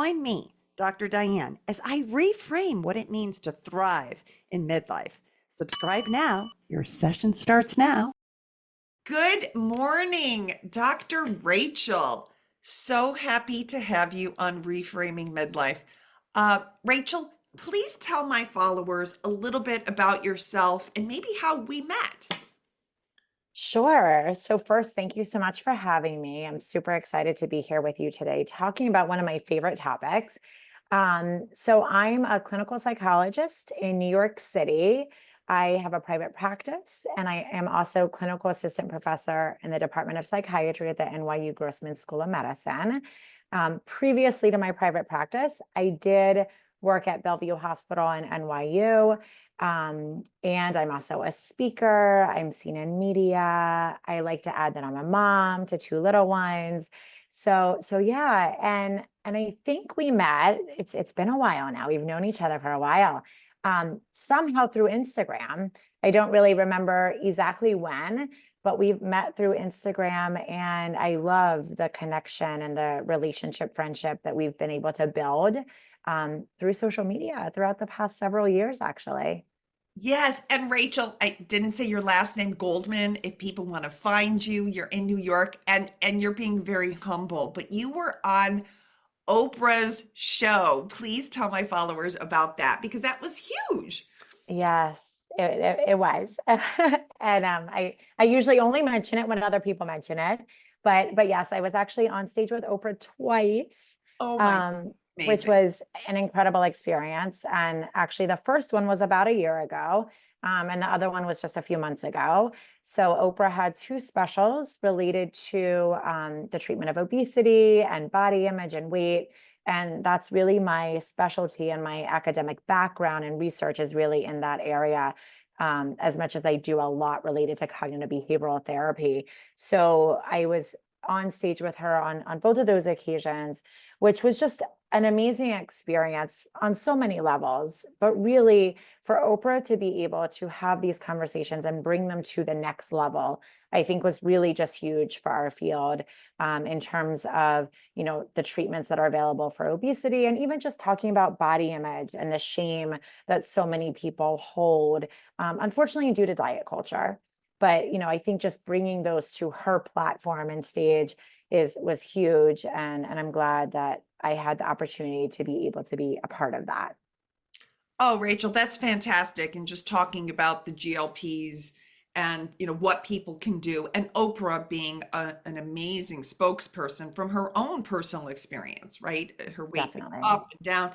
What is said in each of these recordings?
Join me, Dr. Diane, as I reframe what it means to thrive in midlife. Subscribe now. Your session starts now. Good morning, Dr. Rachel. So happy to have you on Reframing Midlife. Rachel, please tell my followers a little bit about yourself and maybe how we met. Sure. So first, thank you so much for having me. I'm super excited to be here with you today, talking about one of my favorite topics. So I'm a clinical psychologist in New York City. I have a private practice, and I am also clinical assistant professor in the Department of Psychiatry at the NYU Grossman School of Medicine. Previously to my private practice, I did work at Bellevue Hospital in NYU. And I'm also a speaker. I'm seen in media. I like to add that I'm a mom to two little ones. So yeah, and I think we met. It's been a while now. We've known each other for a while. Somehow through Instagram. I don't really remember exactly when, but we've met through Instagram, and I love the connection and the relationship, friendship that we've been able to build through social media throughout the past several years, actually. Yes, and Rachel, I didn't say your last name, Goldman. If people want to find you, you're in New York and you're being very humble, but you were on Oprah's show. Please tell my followers about that because that was huge. Yes, it was. And I usually only mention it when other people mention it. But yes, I was actually on stage with Oprah twice, Oh my, um, which amazing. was an incredible experience. And actually, the first one was about a year ago, and the other one was just a few months ago. So Oprah had two specials related to the treatment of obesity and body image and weight. And that's really my specialty, and my academic background and research is really in that area, as much as I do a lot related to cognitive behavioral therapy. So I was on stage with her on both of those occasions, which was just an amazing experience on so many levels. But really, for Oprah to be able to have these conversations and bring them to the next level, I think was really just huge for our field, in terms of the treatments that are available for obesity, and even just talking about body image and the shame that so many people hold, unfortunately due to diet culture. But I think just bringing those to her platform and stage was huge, and I'm glad that I had the opportunity to be able to be a part of that. Oh, Rachel, that's fantastic. And just talking about the GLPs and what people can do, and Oprah being an amazing spokesperson from her own personal experience, right? Her weight being Definitely. up and down.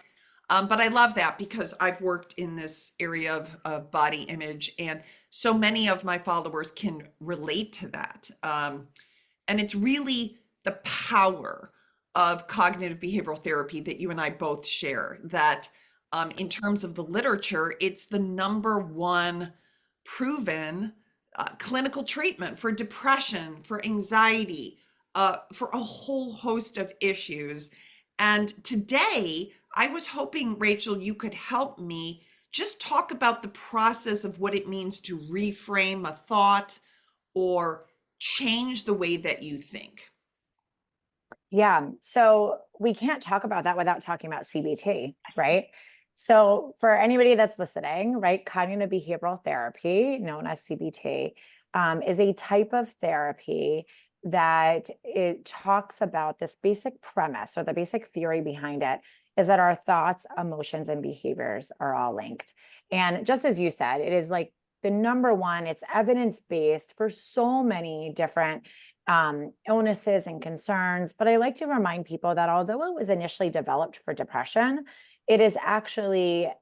But I love that because I've worked in this area of body image, and so many of my followers can relate to that. And it's really the power of cognitive behavioral therapy that you and I both share. That in terms of the literature, it's the number one proven clinical treatment for depression, for anxiety, for a whole host of issues. And today, I was hoping, Rachel, you could help me just talk about the process of what it means to reframe a thought or change the way that you think. Yeah. So we can't talk about that without talking about CBT, right? So for anybody that's listening, right, cognitive behavioral therapy, known as CBT, is a type of therapy that it talks about this basic premise, or the basic theory behind it is that our thoughts, emotions, and behaviors are all linked. And just as you said, it is like the number one, it's evidence-based for so many different illnesses and concerns. But I like to remind people that although it was initially developed for depression, it is actually,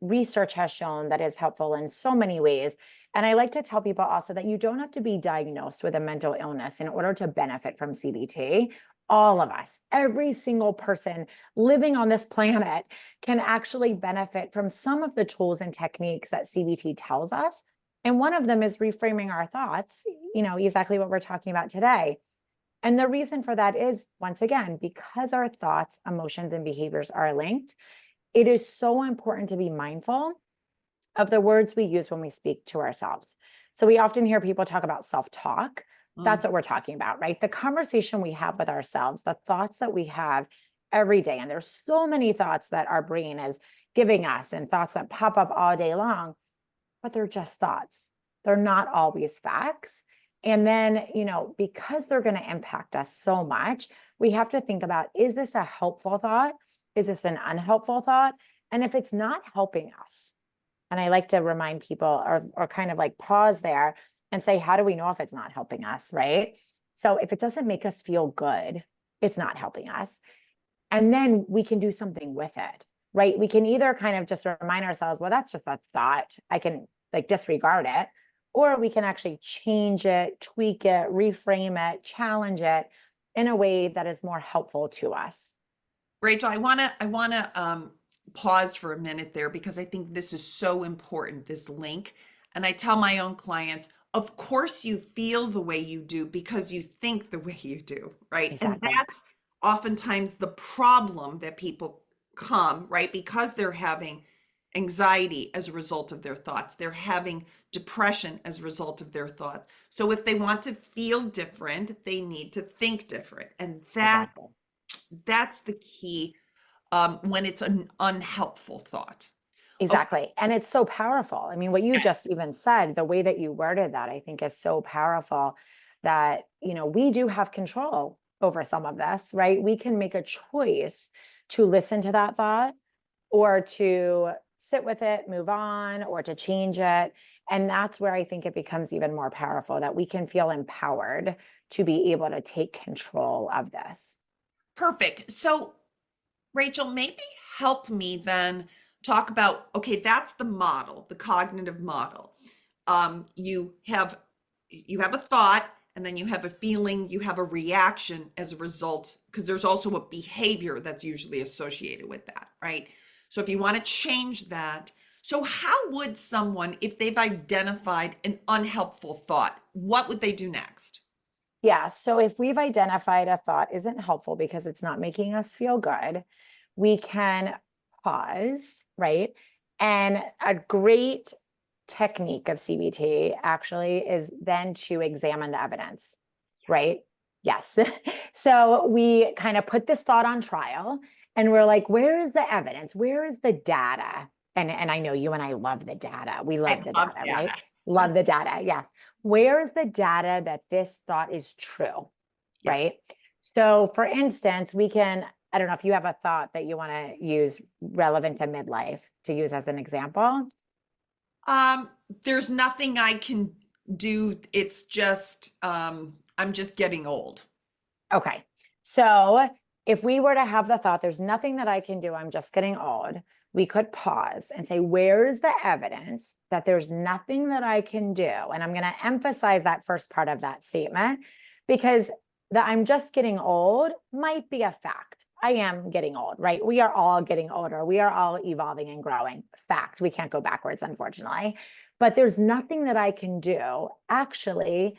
research has shown that is helpful in so many ways. And I like to tell people also that you don't have to be diagnosed with a mental illness in order to benefit from CBT. All of us, every single person living on this planet, can actually benefit from some of the tools and techniques that CBT tells us. And one of them is reframing our thoughts, exactly what we're talking about today. And the reason for that is, once again, because our thoughts, emotions, and behaviors are linked, it is so important to be mindful of the words we use when we speak to ourselves. So we often hear people talk about self-talk. Mm. That's what we're talking about, right? The conversation we have with ourselves, the thoughts that we have, every day. And there's so many thoughts that our brain is giving us and thoughts that pop up all day long, but they're just thoughts. They're not always facts. And then, because they're going to impact us so much, we have to think about, is this a helpful thought? Is this an unhelpful thought? And if it's not helping us, and I like to remind people or kind of like pause there and say, how do we know if it's not helping us, right? So if it doesn't make us feel good, it's not helping us. And then we can do something with it, right? We can either kind of just remind ourselves, well, that's just a thought. I can like disregard it, or we can actually change it, tweak it, reframe it, challenge it in a way that is more helpful to us. Rachel, I wanna pause for a minute there because I think this is so important, this link. And I tell my own clients, of course you feel the way you do because you think the way you do, right? And Exactly. that's oftentimes the problem that people come, right? Because they're having anxiety as a result of their thoughts. They're having depression as a result of their thoughts. So if they want to feel different, they need to think different. And Exactly. that's the key when it's an unhelpful thought. Okay. Exactly. And it's so powerful. I mean, what you Yes. just even said, the way that you worded that, I think is so powerful that, we do have control over some of this, right? We can make a choice to listen to that thought or to sit with it, move on, or to change it. And that's where I think it becomes even more powerful that we can feel empowered to be able to take control of this. Perfect. So, Rachel, maybe help me then talk about, okay, that's the model, the cognitive model. You have a thought, and then you have a feeling, you have a reaction as a result, because there's also a behavior that's usually associated with that, right? So if you want to change that, so how would someone, if they've identified an unhelpful thought, what would they do next? Yeah. So if we've identified a thought isn't helpful because it's not making us feel good, we can pause, right? And a great technique of CBT actually is then to examine the evidence, right? Yes. So we kind of put this thought on trial and we're like, where is the evidence? Where is the data? And I know you and I love the data. We I love the love data, right? data. Love the data. Yes. Where is the data that this thought is true, Yes. right? So for instance, we can, I don't know if you have a thought that you want to use relevant to midlife to use as an example. There's nothing I can do. It's just, I'm just getting old. Okay. So if we were to have the thought, there's nothing that I can do, I'm just getting old, we could pause and say, where's the evidence that there's nothing that I can do? And I'm going to emphasize that first part of that statement because the I'm just getting old might be a fact. I am getting old, right? We are all getting older. We are all evolving and growing. Fact. We can't go backwards, unfortunately. But there's nothing that I can do. Actually,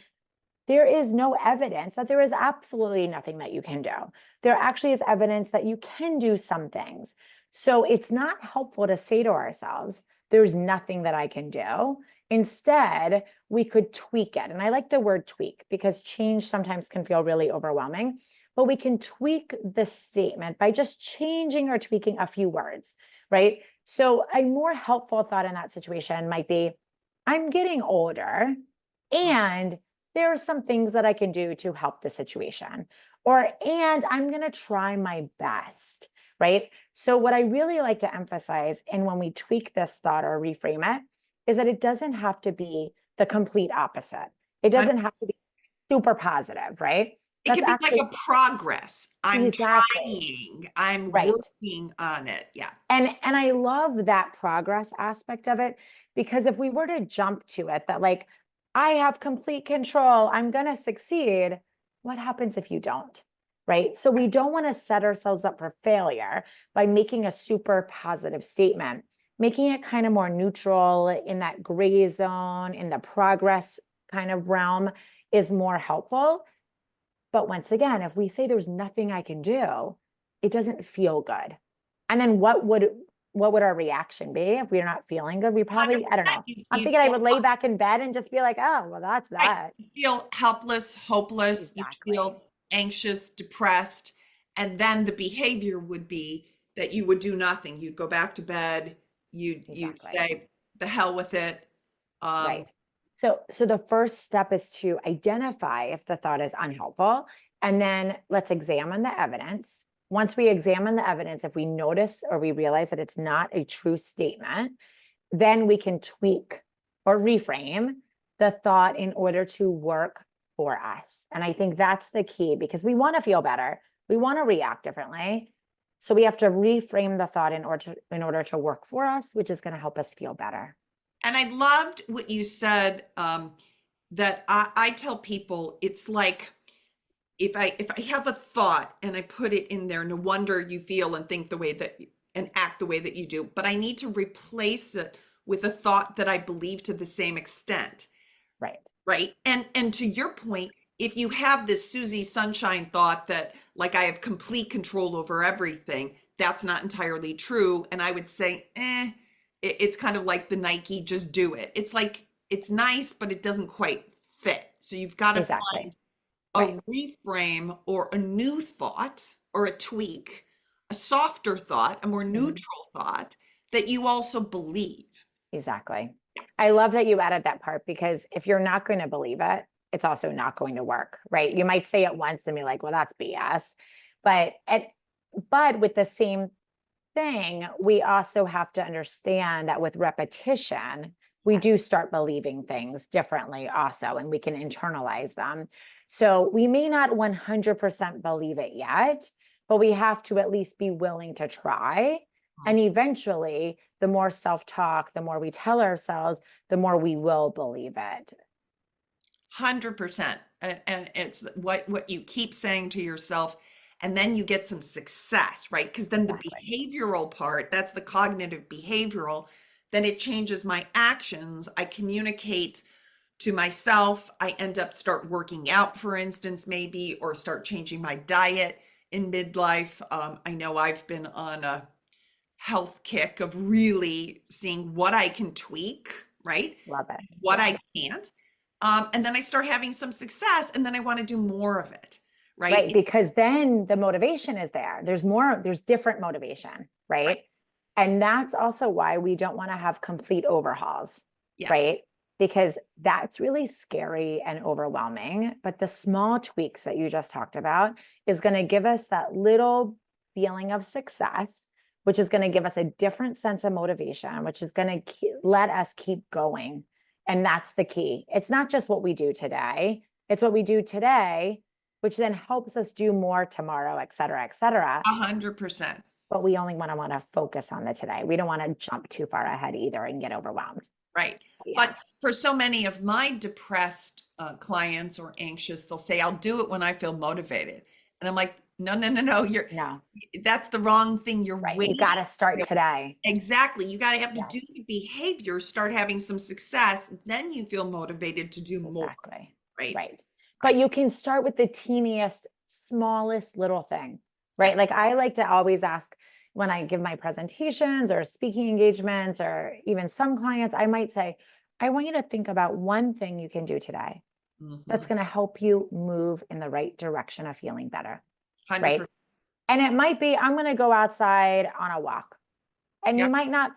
there is no evidence that there is absolutely nothing that you can do. There actually is evidence that you can do some things. So it's not helpful to say to ourselves, there's nothing that I can do. Instead, we could tweak it. And I like the word tweak because change sometimes can feel really overwhelming, but we can tweak the statement by just changing or tweaking a few words, right? So a more helpful thought in that situation might be, I'm getting older and there are some things that I can do to help the situation. Or, and I'm going to try my best, right? So, what I really like to emphasize, and when we tweak this thought or reframe it, is that it doesn't have to be the complete opposite. It Hun- doesn't have to be super positive, right? It That's could be like actually a progress. I'm exactly trying, I'm right. working on it. Yeah. And I love that progress aspect of it because if we were to jump to it that like I have complete control, I'm going to succeed, what happens if you don't? Right? So we don't want to set ourselves up for failure by making a super positive statement. Making it kind of more neutral in that gray zone, in the progress kind of realm is more helpful. But once again, if we say there's nothing I can do, it doesn't feel good. And then what would our reaction be if we're not feeling good? We probably, I don't 100%. know. I'm You thinking I feel would lay back in bed and just be like, oh, well, that's right. that. You feel helpless, hopeless. You Exactly. feel anxious, depressed. And then the behavior would be that you would do nothing. You'd go back to bed. You'd Exactly. say, the hell with it. Um, Right. So the first step is to identify if the thought is unhelpful, and then let's examine the evidence. Once we examine the evidence, if we notice or we realize that it's not a true statement, then we can tweak or reframe the thought in order to work for us. And I think that's the key, because we want to feel better. We want to react differently. So we have to reframe the thought in order to work for us, which is going to help us feel better. and I loved what you said, that I tell people it's like if I have a thought and I put it in there, no wonder you feel and think the way that and act the way that you do. But I need to replace it with a thought that I believe to the same extent, Right. right? And to your point, if you have this Susie Sunshine thought that like I have complete control over everything, that's not entirely true. And I would say, it's kind of like the Nike just do it. It's like it's nice, but it doesn't quite fit. So you've got to Exactly. find a Right. reframe or a new thought or a tweak, a softer thought, a more Mhm. neutral thought that you also believe. Exactly. I love that you added that part, because if you're not going to believe it, it's also not going to work, right? You might say it once and be like, well, that's BS. But with the same thing, we also have to understand that with repetition, we Yes. do start believing things differently also, and we can internalize them. So we may not 100% believe it yet, but we have to at least be willing to try. And eventually, the more self-talk, the more we tell ourselves, the more we will believe it. 100%. And it's what you keep saying to yourself, and then you get some success, right? Because then the Exactly. behavioral part, that's the cognitive behavioral, then it changes my actions. I communicate to myself. I end up start working out, for instance, maybe, or start changing my diet in midlife. I know I've been on a health kick of really seeing what I can tweak, right? Love it. What Yeah. I can't. And then I start having some success, and then I want to do more of it, right? Right. Because then the motivation is there. There's different motivation, Right. right? And that's also why we don't want to have complete overhauls, Yes. right? Because that's really scary and overwhelming. But the small tweaks that you just talked about is going to give us that little feeling of success, which is going to give us a different sense of motivation, which is going to let us keep going. And that's the key. It's not just what we do today, it's what we do today, which then helps us do more tomorrow, et cetera, et cetera. 100%. But we only want to focus on the today. We don't want to jump too far ahead either and get overwhelmed. Right. Yeah. But for so many of my depressed clients or anxious, they'll say, I'll do it when I feel motivated. And I'm like, no, no, no, no. No, That's the wrong thing. You're right. You waiting. got to start today. Exactly. You got to have to Yes, do the behavior, start having some success. Then you feel motivated to do more. exactly. Right. Right. But Right. you can start with the teeniest, smallest little thing, Yeah. right? Like I like to always ask when I give my presentations or speaking engagements, or even some clients, I might say, I want you to think about one thing you can do today that's Mhm. going to help you move in the right direction of feeling better, right? 100%. And it might be, I'm going to go outside on a walk. And you Yep. might not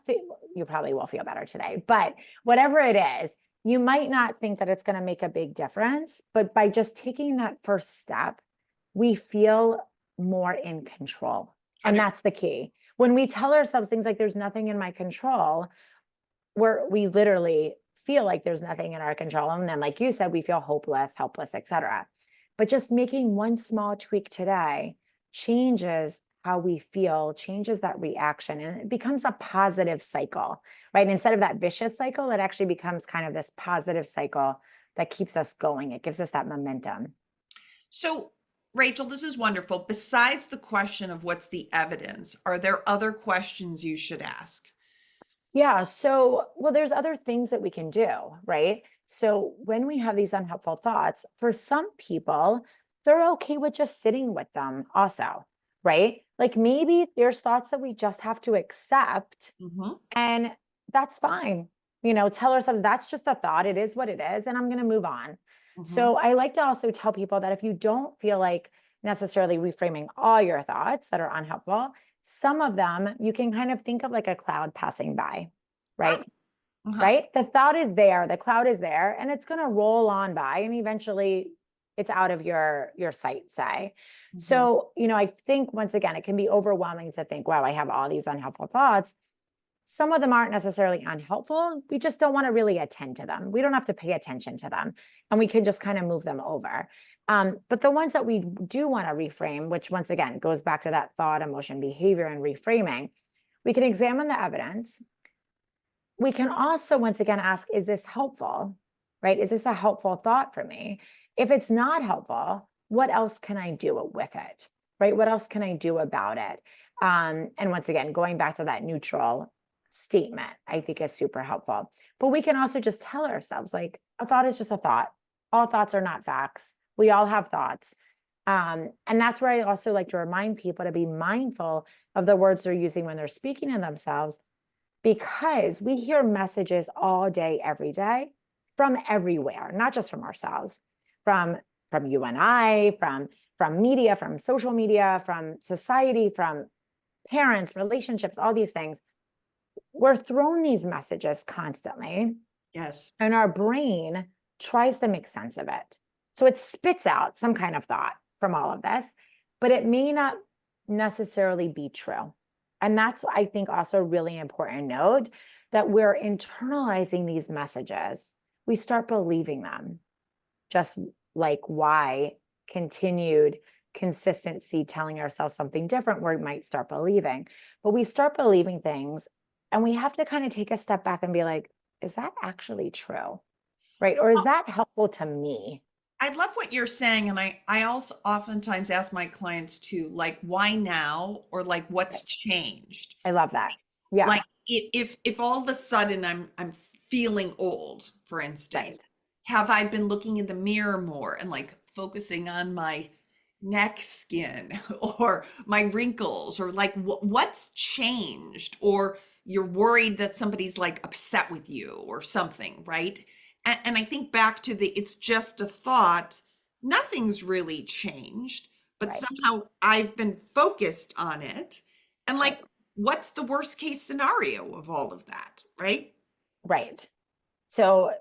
you probably will feel better today, but whatever it is, you might not think that it's going to make a big difference. But by just taking that first step, we feel more in control. And 100%. that's the key. When we tell ourselves things like there's nothing in my control, we literally feel like there's nothing in our control. And then, like you said, we feel hopeless, helpless, etc. But just making one small tweak today changes how we feel, changes that reaction, and it becomes a positive cycle, right? Instead of that vicious cycle, it actually becomes kind of this positive cycle that keeps us going. It gives us that momentum. So, Rachel, this is wonderful. Besides the question of what's the evidence, are there other questions you should ask? Yeah. So, well, there's other things that we can do, right? So, when we have these unhelpful thoughts, for some people, they're okay with just sitting with them also, right? Like maybe there's thoughts that we just have to accept, Hmm. and that's fine. Tell ourselves that's just a thought. It is what it is, and I'm going to move on. Hmm. So, I like to also tell people that if you don't feel like necessarily reframing all your thoughts that are unhelpful. Some of them you can kind of think of like a cloud passing by, Oh, right? uh-huh. Right? The thought is there, the cloud is there, and it's going to roll on by, and eventually it's out of your sight, say. Mhm. So, I think once again, it can be overwhelming to think, wow, I have all these unhelpful thoughts. Some of them aren't necessarily unhelpful. We just don't want to really attend to them. We don't have to pay attention to them, and we can just kind of move them over. But the ones that we do want to reframe, which once again goes back to that thought, emotion, behavior, and reframing, we can examine the evidence. We can also, once again, ask, is this helpful? Right? Is this a helpful thought for me? If it's not helpful, what else can I do with it? Right? What else can I do about it? And once again, going back to that neutral statement, I think is super helpful. But we can also just tell ourselves, like, a thought is just a thought. All thoughts are not facts. We all have thoughts. And that's where I also like to remind people to be mindful of the words they're using when they're speaking to themselves, because we hear messages all day, every day from everywhere, not just from ourselves, from you and I, from media, from social media, from society, from parents, relationships, all these things. We're thrown these messages constantly, Yes. and our brain tries to make sense of it. So it spits out some kind of thought from all of this, but it may not necessarily be true. And that's, I think, also a really important note, that we're internalizing these messages. We start believing them, just like why continued consistency telling ourselves something different, where we might start believing. But we start believing things, and we have to kind of take a step back and be like, is that actually true? Right? Or is that helpful to me? I love what you're saying, and I also oftentimes ask my clients to, like, why now, or like, what's changed? I love that. Yeah, Like, if all of a sudden I'm feeling old, for instance, right. have I been looking in the mirror more and like focusing on my neck skin or my wrinkles, or like what's changed? Or you're worried that somebody's like upset with you or something, right? And I think back to the it's just a thought, nothing's really changed, but Right. somehow I've been focused on it. And Right. like, what's the worst case scenario of all of that, right? Right. So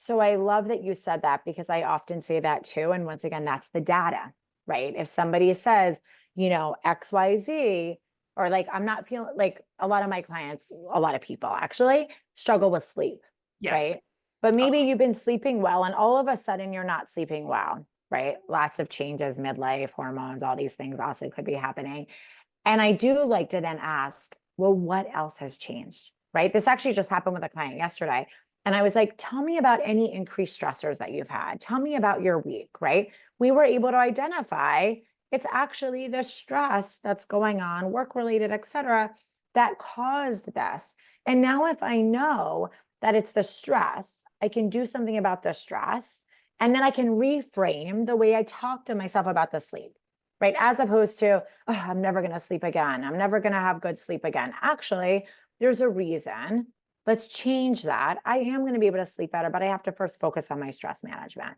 I love that you said that, because I often say that too. And once again, that's the data, right? If somebody says, XYZ, or like, I'm not feeling like, a lot of my clients, a lot of people actually struggle with sleep, Yes. right? But Oh, maybe you've been sleeping well, and all of a sudden you're not sleeping well, right? Lots of changes, midlife, hormones, all these things also could be happening. And I do like to then ask, well, what else has changed? Right? This actually just happened with a client yesterday. And I was like, tell me about any increased stressors that you've had. Tell me about your week, right? We were able to identify it's actually the stress that's going on, work related, et cetera, that caused this. And now, if I know that it's the stress, I can do something about the stress. And then I can reframe the way I talk to myself about the sleep, right? As opposed to, oh, I'm never going to sleep again. I'm never going to have good sleep again. Actually, there's a reason. Let's change that. I am going to be able to sleep better, but I have to first focus on my stress management.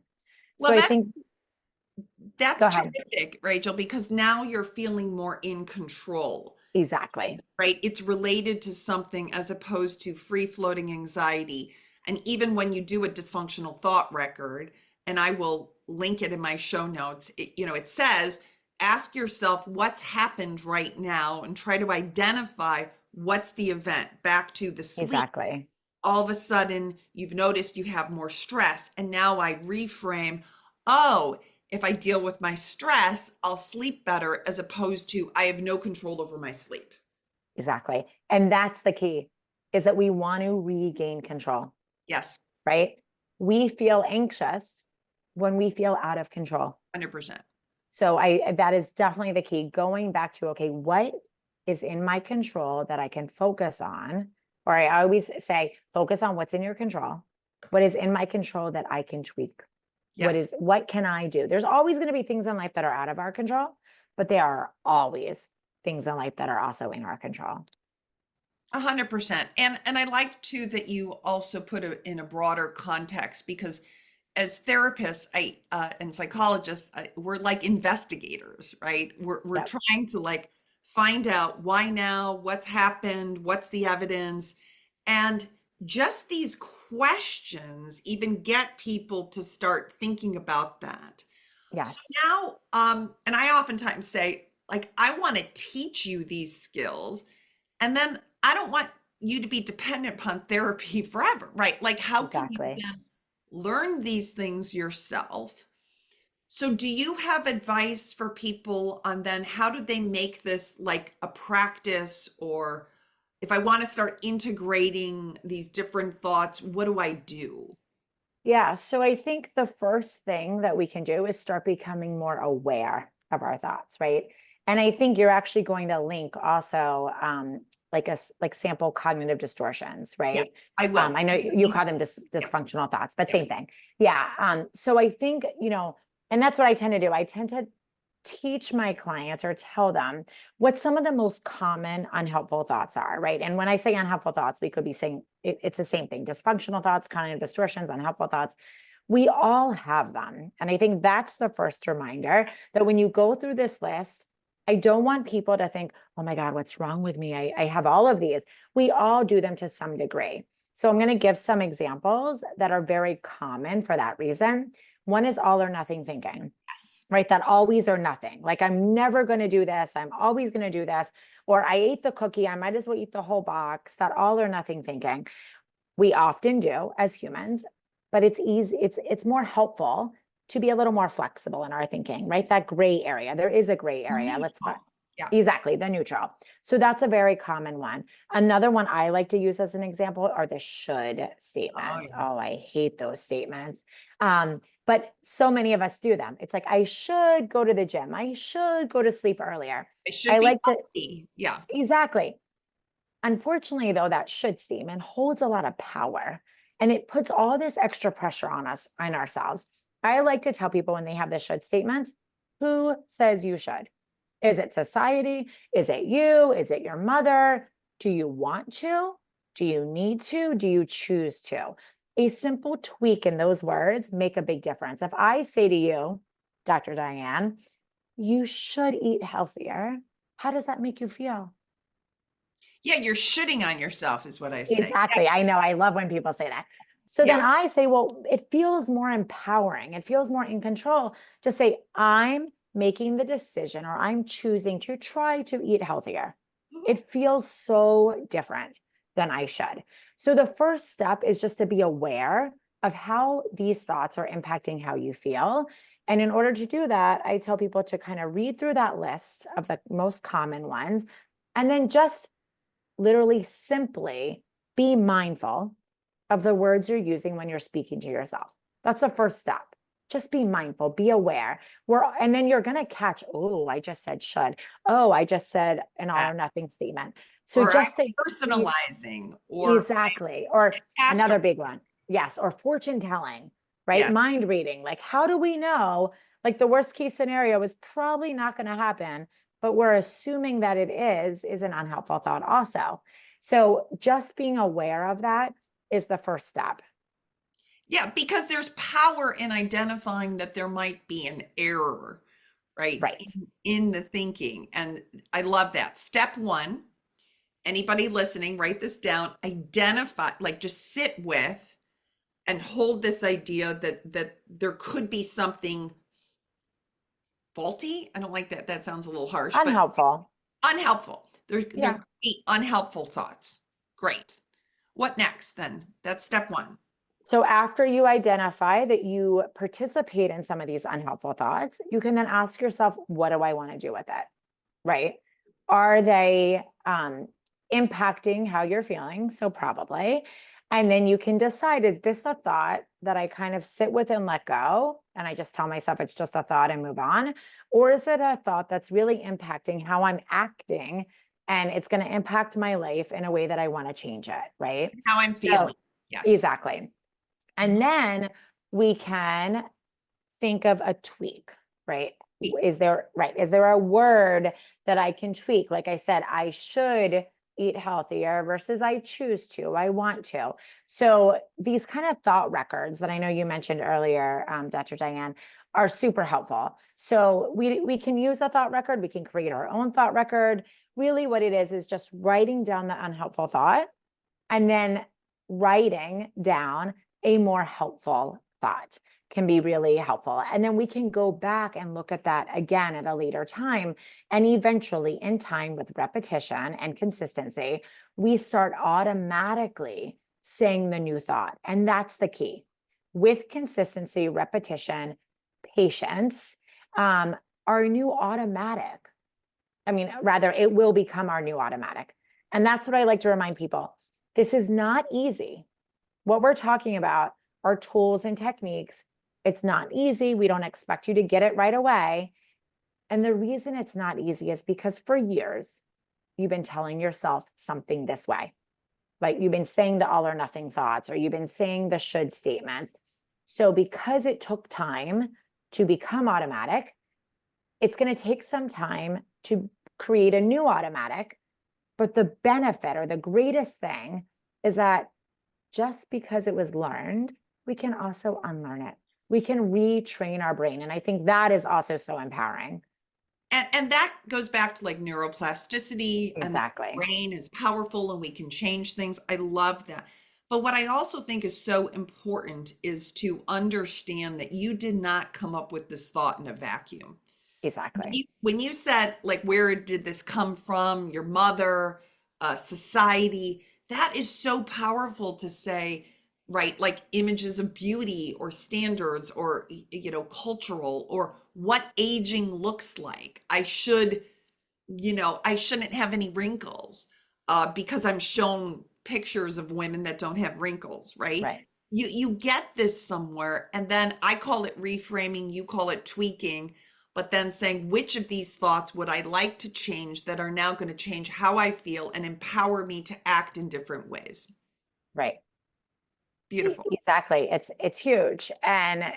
So well, I think, go that's ahead. terrific, Rachel, because now you're feeling more in control, Exactly. right? It's related to something as opposed to free floating anxiety. And even when you do a dysfunctional thought record, and I will link it in my show notes, it says, ask yourself what's happened right now and try to identify what's the event. Back to the sleep, Exactly. all of a sudden you've noticed you have more stress. And now I reframe, oh, if I deal with my stress, I'll sleep better, as opposed to I have no control over my sleep. Exactly. And that's the key, is that we want to regain control, Yes, right? We feel anxious when we feel out of control. 100%. So that is definitely the key. Going back to, okay, what is in my control that I can focus on? Or I always say, focus on what's in your control. What is in my control that I can tweak? Yes, What can I do? There's always going to be things in life that are out of our control, but there are always things in life that are also in our control. 100%. And I like too that you also put it in a broader context, because as therapists, and psychologists, we're like investigators, right? We're Yep. trying to like find out why now, what's happened, what's the evidence, and just these questions even get people to start thinking about that. So Yes, now, and I oftentimes say, like, I want to teach you these skills, and then I don't want you to be dependent upon therapy forever, right? Like, how can you exactly. then learn these things yourself? So, do you have advice for people on then how do they make this like a practice? Or if I want to start integrating these different thoughts, what do I do? Yeah. So I think the first thing that we can do is start becoming more aware of our thoughts, right? And I think you're actually going to link also like sample cognitive distortions, Yeah, right? I will. I know you call them Yes, dysfunctional thoughts, but yes. same thing. Yeah. So I think, and that's what I tend to do. I tend to teach my clients or tell them what some of the most common unhelpful thoughts are, right? And when I say unhelpful thoughts, we could be saying it's the same thing: dysfunctional thoughts, cognitive distortions, unhelpful thoughts. We all have them. And I think that's the first reminder that when you go through this list, I don't want people to think, oh my God, what's wrong with me? I have all of these. We all do them to some degree. So I'm going to give some examples that are very common for that reason. One is all or nothing thinking, Yes. right? That always or nothing. Like, I'm never going to do this. I'm always going to do this. Or I ate the cookie. I might as well eat the whole box. That all or nothing thinking. We often do as humans, but it's easy. It's more helpful to be a little more flexible in our thinking, right? That gray area. There is a gray area. Neutral. Yeah. Exactly, the neutral. So that's a very common one. Another one I like to use as an example are the should Oh, statements. yeah. Oh, I hate those statements. But so many of us do them. It's like, I should go to the gym. I should go to sleep earlier. It should I be like to, healthy. Yeah. exactly. Unfortunately, though, that should statement holds a lot of power and it puts all this extra pressure on us, on ourselves. I like to tell people when they have the should statements, who says you should? Is it society? Is it you? Is it your mother? Do you want to? Do you need to? Do you choose to? A simple tweak in those words make a big difference. If I say to you, Dr. Diane, you should eat healthier, how does that make you feel? Yeah, you're shitting on yourself is what I say. Exactly. I know. I love when people say that. So Yeah. then I say, well, it feels more empowering. It feels more in control to say, I'm making the decision or I'm choosing to try to eat healthier. Mhm. It feels so different than I should. So the first step is just to be aware of how these thoughts are impacting how you feel. And in order to do that, I tell people to kind of read through that list of the most common ones and then just literally simply be mindful of the words you're using when you're speaking to yourself. That's the first step. Just be mindful, be aware. And then you're going to catch, oh, I just said should. Oh, I just said an all Yeah. or nothing statement. So Or I'm just to be personalizing or exactly, or astro. another big one. Yes. Or fortune telling, right? Yeah. Mind reading. Like, how do we know? Like, the worst case scenario is probably not going to happen, but we're assuming that it is an unhelpful thought also. So just being aware of that is the first step. Yeah, because there's power in identifying that there might be an error, right, Right. in the thinking. And I love that. Step one, anybody listening, write this down, identify, like just sit with and hold this idea that there could be something faulty. I don't like that. That sounds a little harsh, but Unhelpful. unhelpful. There Yeah. could be unhelpful thoughts. Great. What next then? That's step one. So after you identify that you participate in some of these unhelpful thoughts, you can then ask yourself, what do I want to do with it? Right? Are they impacting how you're feeling? So probably. And then you can decide, is this a thought that I kind of sit with and let go? And I just tell myself it's just a thought and move on? Or is it a thought that's really impacting how I'm acting and it's going to impact my life in a way that I want to change it? Right. How I'm So, feeling. Yes. exactly. And Mhm. then we can think of a tweak, right? Is there a word that I can tweak? Like I said, I should eat healthier versus I choose to, I want to. So these kind of thought records that I know you mentioned earlier, Dr. Diane, are super helpful. So we can use a thought record, we can create our own thought record. Really what it is just writing down the unhelpful thought and then writing down a more helpful thought can be really helpful. And then we can go back and look at that again at a later time. And eventually, in time, with repetition and consistency, we start automatically saying the new thought. And that's the key. With consistency, repetition, patience, our new automatic, I mean, rather, it will become our new automatic. And that's what I like to remind people. This is not easy. What we're talking about are tools and techniques. It's not easy. We don't expect you to get it right away. And the reason it's not easy is because for years, you've been telling yourself something this way. Like you've been saying the all or nothing thoughts, or you've been saying the should statements. So because it took time to become automatic, it's going to take some time to create a new automatic. But the benefit or the greatest thing is that just because it was learned, we can also unlearn it. We can retrain our brain. And I think that is also so empowering. And that goes back to like neuroplasticity, and the Exactly. brain is powerful and we can change things. I love that. But what I also think is so important is to understand that you did not come up with this thought in a vacuum. Exactly. When you said, like, where did this come from? Your mother, society, that is so powerful to say, right? Like images of beauty or standards or, cultural, or what aging looks like. I shouldn't have any wrinkles because I'm shown pictures of women that don't have wrinkles, right? Right. You get this somewhere, and then I call it reframing, you call it tweaking, but then saying which of these thoughts would I like to change that are now going to change how I feel and empower me to act in different ways. Right. Beautiful. Exactly. It's huge. And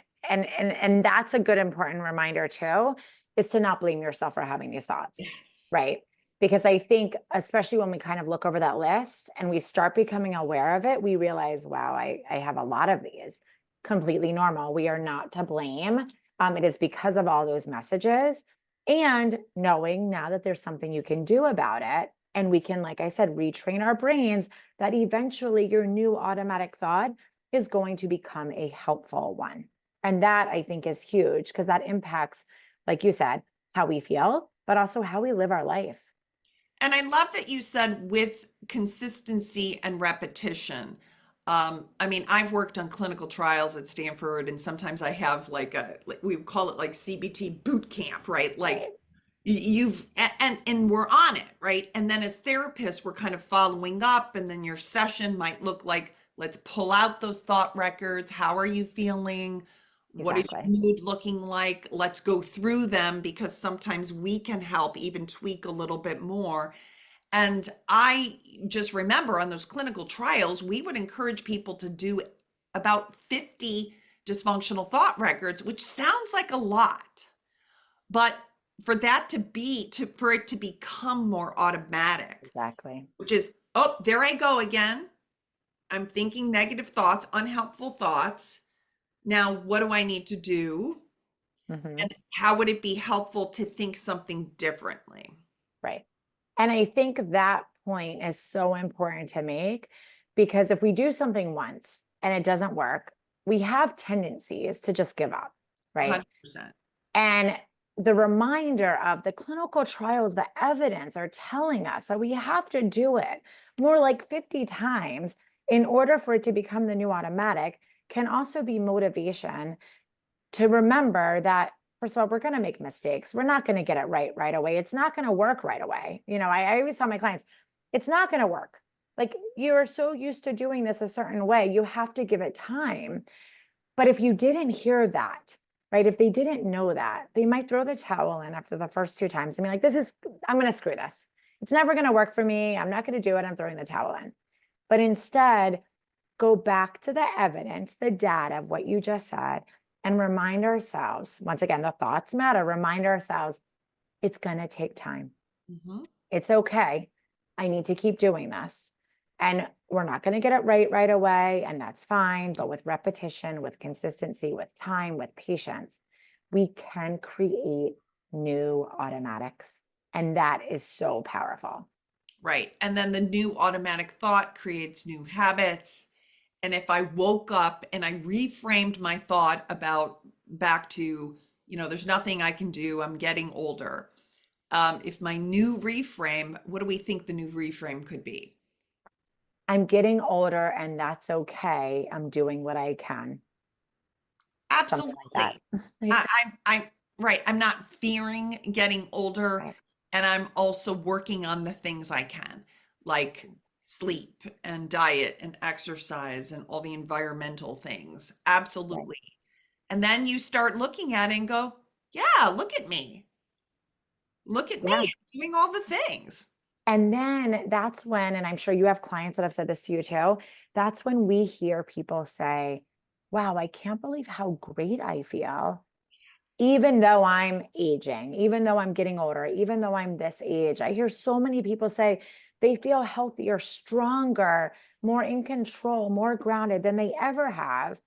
that's a good important reminder too, is to not blame yourself for having these thoughts. Yes. Right. Because I think, especially when we kind of look over that list and we start becoming aware of it, we realize, wow, I have a lot of these. Completely normal. We are not to blame. It is because of all those messages. And knowing now that there's something you can do about it, and we can, like I said, retrain our brains, that eventually your new automatic thought is going to become a helpful one. And that I think is huge because that impacts, like you said, how we feel, but also how we live our life. And I love that you said with consistency and repetition. I mean, I've worked on clinical trials at Stanford, and sometimes I have we would call it like CBT boot camp, right? Like Right. and we're on it, right? And then as therapists, we're kind of following up, and then your session might look like, let's pull out those thought records. How are you feeling? What is your Exactly. mood looking like? Let's go through them because sometimes we can help even tweak a little bit more. And I just remember on those clinical trials, we would encourage people to do about 50 dysfunctional thought records, which sounds like a lot. But for it to become more automatic, Exactly. which is, oh, there I go again. I'm thinking negative thoughts, unhelpful thoughts. Now, what do I need to do? Hmm. And how would it be helpful to think something differently? Right. And I think that point is so important to make because if we do something once and it doesn't work, we have tendencies to just give up. Right. 100%. And the reminder of the clinical trials, the evidence are telling us that we have to do it more like 50 times in order for it to become the new automatic, can also be motivation to remember that, first of all, we're going to make mistakes. We're not going to get it right away. It's not going to work right away. I always tell my clients, it's not going to work. Like you are so used to doing this a certain way, you have to give it time. But if you didn't hear that, right? If they didn't know that, they might throw the towel in after the first two times and be like, I'm going to screw this. It's never going to work for me. I'm not going to do it. I'm throwing the towel in. But instead, go back to the evidence, the data of what you just said, and remind ourselves, once again, the thoughts matter. Remind ourselves it's going to take time. Mhm. It's okay. I need to keep doing this. And we're not going to get it right away. And that's fine. But with repetition, with consistency, with time, with patience, we can create new automatics. And that is so powerful. Right. And then the new automatic thought creates new habits. And if I woke up and I reframed my thought about back to, there's nothing I can do, I'm getting older. If my new reframe, what do we think the new reframe could be? I'm getting older and that's okay. I'm doing what I can. Something like that. Absolutely. Right. I'm right. I'm not fearing getting older, Right. and I'm also working on the things I can, like sleep and diet and exercise and all the environmental things. Right. Absolutely. And then you start looking at it and go, yeah, look at me. Look at me. Yeah. I'm doing all the things. And then that's when, and I'm sure you have clients that have said this to you too, that's when we hear people say, wow, I can't believe how great I feel. Even though I'm aging, even though I'm getting older, even though I'm this age, I hear so many people say they feel healthier, stronger, more in control, more grounded than they ever have.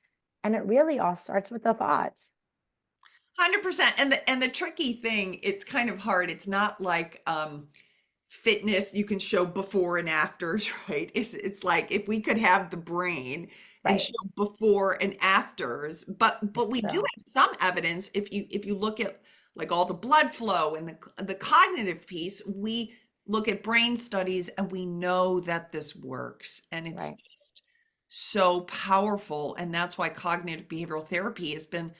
And it really all starts with the thoughts. 100%. And the tricky thing, it's kind of hard. It's not like fitness you can show before and afters, right? It's like if we could have the brain and Right. show before and afters, but It's we do true. have some evidence if you look at like all the blood flow and the cognitive piece, we look at brain studies and we know that this works, and it's Right. just so powerful. And that's why cognitive behavioral therapy has been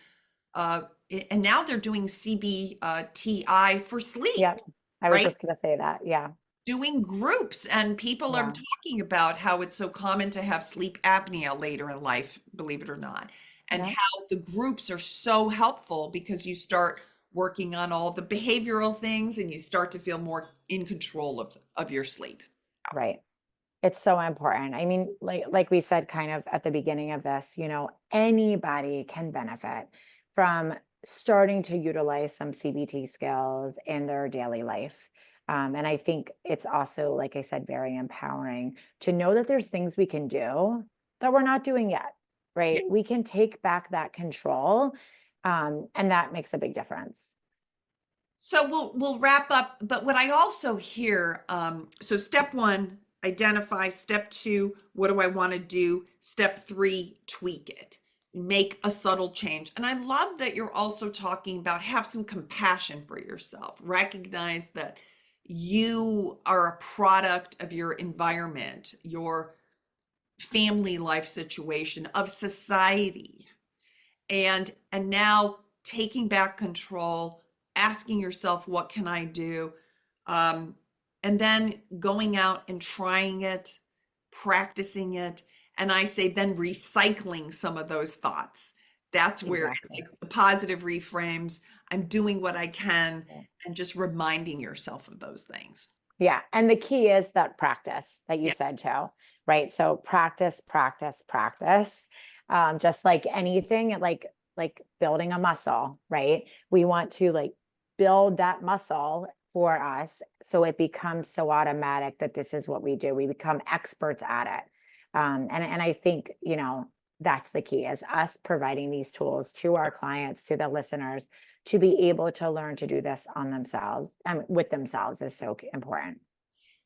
uh and now they're doing CBTI for sleep, Yep. I was right? just going to say that. Yeah. Doing groups, and people are Yeah. talking about how it's so common to have sleep apnea later in life, believe it or not, and Yeah. how the groups are so helpful because you start working on all the behavioral things and you start to feel more in control of your sleep. Right. It's so important. I mean, like we said kind of at the beginning of this, anybody can benefit from starting to utilize some CBT skills in their daily life. And I think it's also, like I said, very empowering to know that there's things we can do that we're not doing yet, Yeah. right? We can take back that control, and that makes a big difference. So we'll wrap up, but what I also hear, so step one, identify. Step two, what do I want to do? Step three, tweak it. Make a subtle change. And I love that you're also talking about have some compassion for yourself. Recognize that you are a product of your environment, your family life situation, of society, and now taking back control, asking yourself, what can I do, um, and then going out and trying it, practicing it, and I say then recycling some of those thoughts. That's where it's Exactly. like the positive reframes. I'm doing what I can, Yeah. and just reminding yourself of those things. Yeah. And the key is that practice that you Yeah. said too, right? So practice, practice, practice. Just like anything, like building a muscle, right? We want to like build that muscle for us so it becomes so automatic that this is what we do. We become experts at it. And I think, that's the key is us providing these tools to our clients, to the listeners, to be able to learn to do this on themselves and with themselves is so important.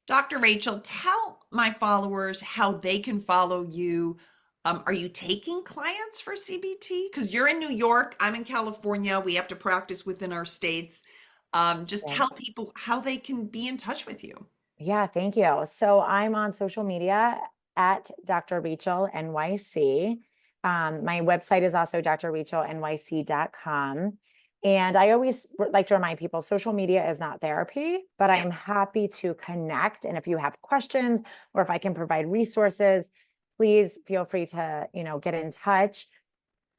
Dr. Rachel, tell my followers how they can follow you. Are you taking clients for CBT? Because you're in New York, I'm in California. We have to practice within our states. Just Right. tell people how they can be in touch with you. Yeah, thank you. So I'm on social media at Dr. Rachel NYC. My website is also drrachelnyc.com. And I always like to remind people social media is not therapy, but I Yeah. am happy to connect. And if you have questions or if I can provide resources, please feel free to, get in touch.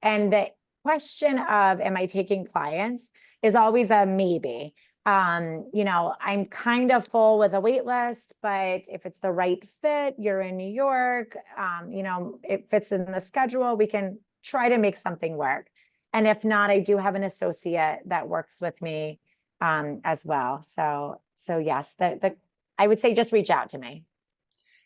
And the question of, am I taking clients is always a maybe. I'm kind of full with a wait list, but if it's the right fit, you're in New York, it fits in the schedule, we can try to make something work. And if not, I do have an associate that works with me as well. So yes, the I would say just reach out to me.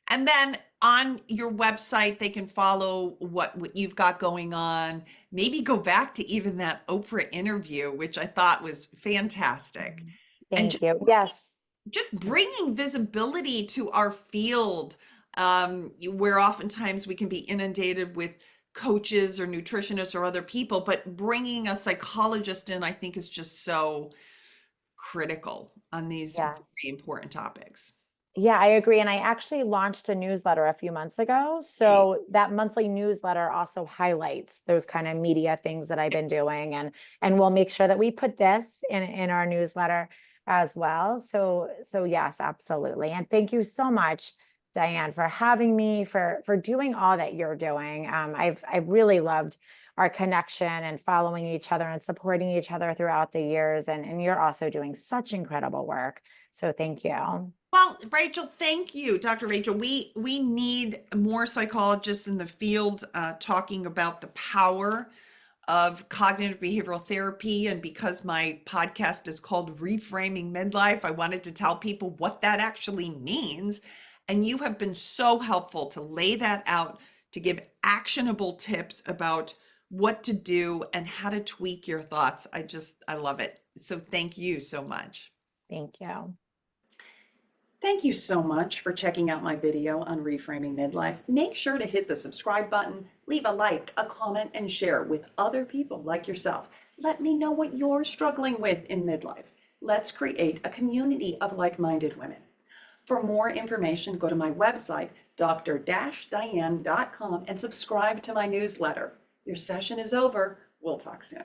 And then on your website, they can follow what you've got going on. Maybe go back to even that Oprah interview, which I thought was fantastic. And Thank you. Yes. just bringing visibility to our field, where oftentimes we can be inundated with coaches or nutritionists or other people, but bringing a psychologist in, I think, is just so critical on these very Yeah. important topics. Yeah, I agree. And I actually launched a newsletter a few months ago. Right. So that monthly newsletter also highlights those kind of media things that I've been doing. And we'll make sure that we put this in our newsletter as well. So yes, absolutely. And thank you so much, Diane, for having me, for doing all that you're doing. I've really loved our connection and following each other and supporting each other throughout the years. And you're also doing such incredible work. So thank you. Well, Rachel, thank you, Dr. Rachel. We need more psychologists in the field talking about the power of cognitive behavioral therapy. And because my podcast is called Reframing Midlife, I wanted to tell people what that actually means. And you have been so helpful to lay that out, to give actionable tips about what to do and how to tweak your thoughts. I love it. So thank you so much. Thank you. Thank you so much for checking out my video on reframing midlife. Make sure to hit the subscribe button, leave a like, a comment, and share with other people like yourself. Let me know what you're struggling with in midlife. Let's create a community of like-minded women. For more information, go to my website, dr-diane.com, and subscribe to my newsletter. Your session is over. We'll talk soon.